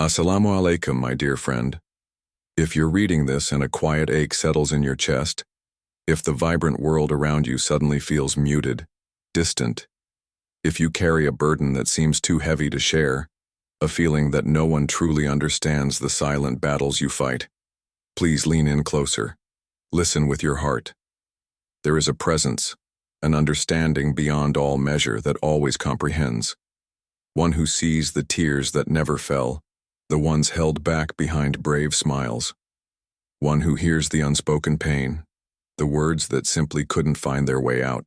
Assalamu alaikum, my dear friend. If you're reading this and a quiet ache settles in your chest, if the vibrant world around you suddenly feels muted, distant, if you carry a burden that seems too heavy to share, a feeling that no one truly understands the silent battles you fight, please lean in closer. Listen with your heart. There is a presence, an understanding beyond all measure that always comprehends. One who sees the tears that never fell, the ones held back behind brave smiles. One who hears the unspoken pain, the words that simply couldn't find their way out.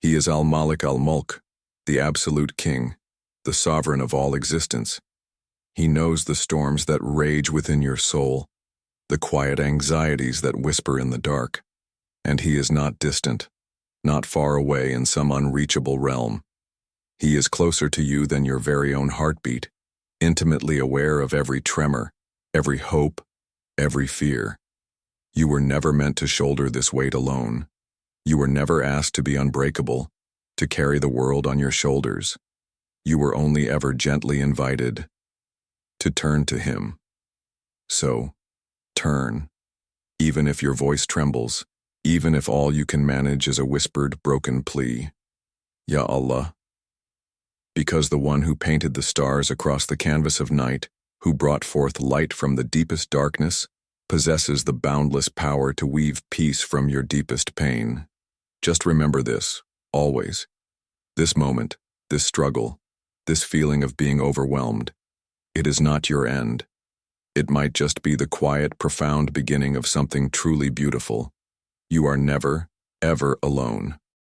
He is Al-Malik al-Mulk, the absolute king, the sovereign of all existence. He knows the storms that rage within your soul, the quiet anxieties that whisper in the dark. And he is not distant, not far away in some unreachable realm. He is closer to you than your very own heartbeat, intimately aware of every tremor, every hope, every fear. You were never meant to shoulder this weight alone. You were never asked to be unbreakable, to carry the world on your shoulders. You were only ever gently invited to turn to him. So, turn, even if your voice trembles, even if all you can manage is a whispered, broken plea. Ya Allah. Because the one who painted the stars across the canvas of night, who brought forth light from the deepest darkness, possesses the boundless power to weave peace from your deepest pain. Just remember this, always. This moment, this struggle, this feeling of being overwhelmed, it is not your end. It might just be the quiet, profound beginning of something truly beautiful. You are never, ever alone.